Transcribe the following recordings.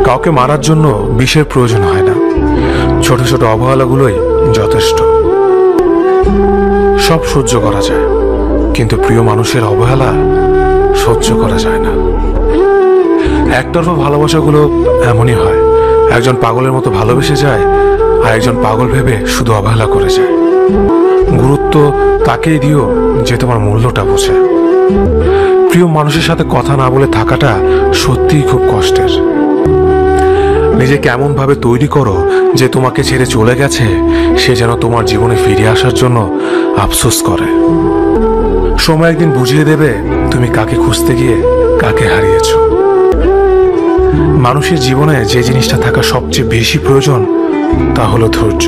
কাউকে মারার জন্য বিষের প্রয়োজন হয় না, ছোট ছোট অবহেলাগুলোই যথেষ্ট। সব সহ্য করা যায়, কিন্তু প্রিয় মানুষের অবহেলা সহ্য করা যায় না। একতরফা ভালোবাসাগুলো এমনই হয়, একজন পাগলের মতো ভালোবেসে যায় আর একজন পাগল ভেবে শুধু অবহেলা করে যায়। গুরুত্ব তাকেই দিও যে তোমার মূল্যটা বোঝে। প্রিয় মানুষের সাথে কথা না বলে থাকাটা সত্যিই খুব কষ্টের। নিজেকে এমন ভাবে তৈরি করো যে তোমাকে ছেড়ে চলে গেছে সে যেন তোমার জীবনে ফিরে আসার জন্য আফসোস করে। সময় একদিন বুঝিয়ে দেবে তুমি কাকে খুঁজতে গিয়ে কাকে হারিয়েছ। মানুষের জীবনে যে জিনিসটা থাকা সবচেয়ে বেশি প্রয়োজন তা হলো ধৈর্য।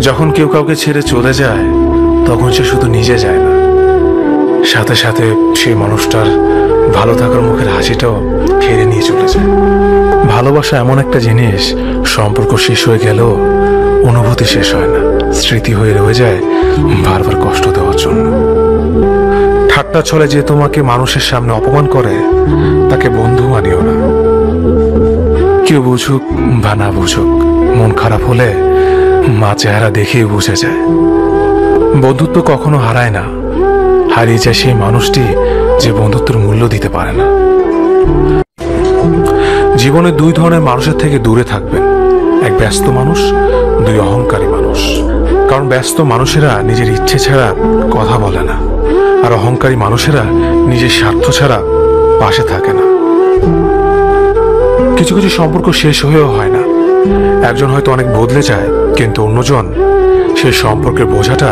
যখন কেউ কাউকে ছেড়ে চলে যায় তখন সে শুধু নিজে যায় না, সাথে সাথে সেই মানুষটার ভালো থাকার মুখের হাসিটাও ফিরে নিয়ে চলে যায়। ভালোবাসা এমন একটা জিনিস, সম্পর্ক শেষ হয়ে গেলেও অনুভূতি শেষ হয় না, স্মৃতি হয়ে রয়ে যায় বারবার কষ্ট দেওয়ার জন্য। ঠাট্টা ছলে যে তোমাকে মানুষের সামনে অপমান করে তাকে বন্ধু মানিও না। কেউ বুঝুক বা না বুঝুক, মন খারাপ হলে মা চেহারা দেখেই বুঝে যায়। বন্ধুত্ব কখনো হারায় না, হারিয়ে যায় সেই মানুষটি যে বন্ধুত্বের মূল্য দিতে পারে না। জীবনে দুই ধরনের মানুষের থেকে দূরে থাকবেন, এক ব্যস্ত মানুষ, দুই অহংকারী মানুষ। কারণ ব্যস্ত মানুষেরা নিজের ইচ্ছে ছাড়া কথা বলে না, আর অহংকারী মানুষেরা নিজের স্বার্থ ছাড়া পাশে থাকে না। কিছু কিছু সম্পর্ক শেষ হয়েও হয় না, একজন হয়তো অনেক বদলে যায় কিন্তু অন্যজন সেই সম্পর্কের বোঝাটা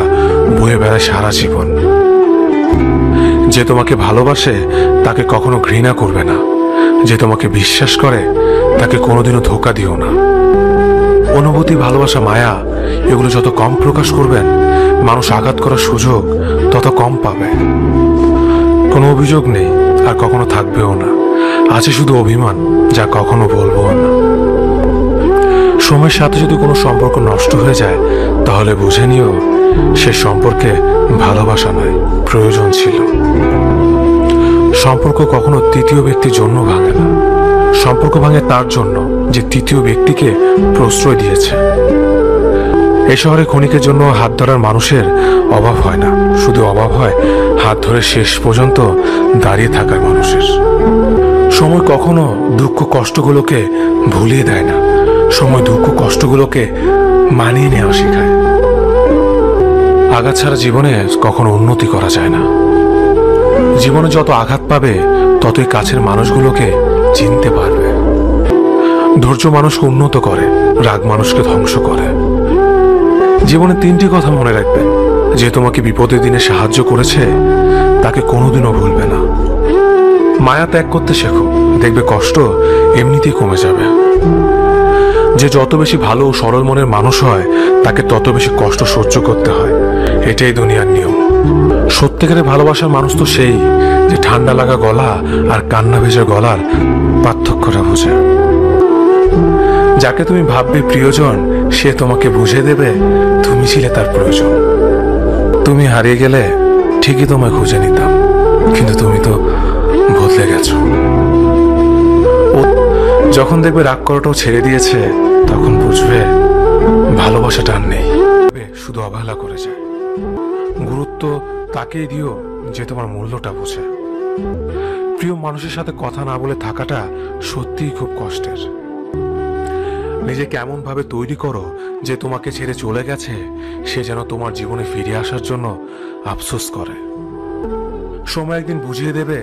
বয়ে বেড়ায় সারা জীবন। যে তোমাকে ভালোবাসে তাকে কখনো ঘৃণা করবে না, যে তোমাকে বিশ্বাস করে তাকে কোনোদিনও ধোঁকা দিও না। অনুভূতি, ভালোবাসা, মায়া এগুলো যত কম প্রকাশ করবেন, মানুষ আঘাত করার সুযোগ তত কম পাবে। কোনো অভিযোগ নেই আর কখনো থাকবেও না, আছে শুধু অভিমান যা কখনো বলবো না। সময়ের সাথে যদি কোনো সম্পর্ক নষ্ট হয়ে যায় তাহলে বুঝে নিও সে সম্পর্কে ভালোবাসা নয়, প্রয়োজন ছিল। সম্পর্ক কখনো তৃতীয় ব্যক্তির জন্য ভাঙে না, সম্পর্ক ভাঙে তার জন্য যে তৃতীয় ব্যক্তিকে প্রশ্রয় দিয়েছে। এই শহরে ক্ষণিকের জন্য হাত ধরার মানুষের অভাব হয় না, শুধু অভাব হয় হাত ধরে শেষ পর্যন্ত দাঁড়িয়ে থাকার মানুষের। সময় কখনো দুঃখ কষ্টগুলোকে ভুলিয়ে দেয় না, সময় দুঃখ কষ্টগুলোকে মানিয়ে নেওয়া শেখায়। আঘাত ছাড়া জীবনে কখনো উন্নতি করা যায় না। জীবনে যত আঘাত পাবে ততই কাছের মানুষগুলোকে চিনতে পারবে। ধৈর্য মানুষকে উন্নত করে, রাগ মানুষকে ধ্বংস করে। জীবনে তিনটি কথা মনে রাখবেন, যে তোমাকে বিপদের দিনে সাহায্য করেছে তাকে কোনোদিনও ভুলবে না। মায়া ত্যাগ করতে শেখো, দেখবে কষ্ট এমনিতেই কমে যাবে। যে যত বেশি ভালো ও সরল মনের মানুষ হয় তাকে তত বেশি কষ্ট সহ্য করতে হয়, এটাই দুনিয়ার নিয়ম। সত্যিকারের ভালোবাসার মানুষ তো সেই যে ঠান্ডা লাগা গলা আর কান্না ভেজা গলার পার্থক্যটা বোঝে। যাকে তুমি ভাববে প্রিয়জন সে তোমাকে বুঝে দেবে তুমি ছিলে তার প্রয়োজন। তুমি হারিয়ে গেলে ঠিকই তোমায় খুঁজে নিতাম, কিন্তু তুমি তো বদলে গেছো। যখন দেখবে রাগ করাটাও ছেড়ে দিয়েছে তখন বুঝবে ভালোবাসাটা আর নেই, শুধু অবহেলা করে যায়। গুরুত্ব তাকেই দিও যে তোমার মূল্যটা বোঝে। প্রিয় মানুষের সাথে কথা না বলে থাকাটা সত্যিই খুব কষ্টের। নিজেকে এমন ভাবে তৈরি করো যে তোমাকে ছেড়ে চলে গেছে সে যেন তোমার জীবনে ফিরে আসার জন্য আফসোস করে। সময় একদিন বুঝিয়ে দেবে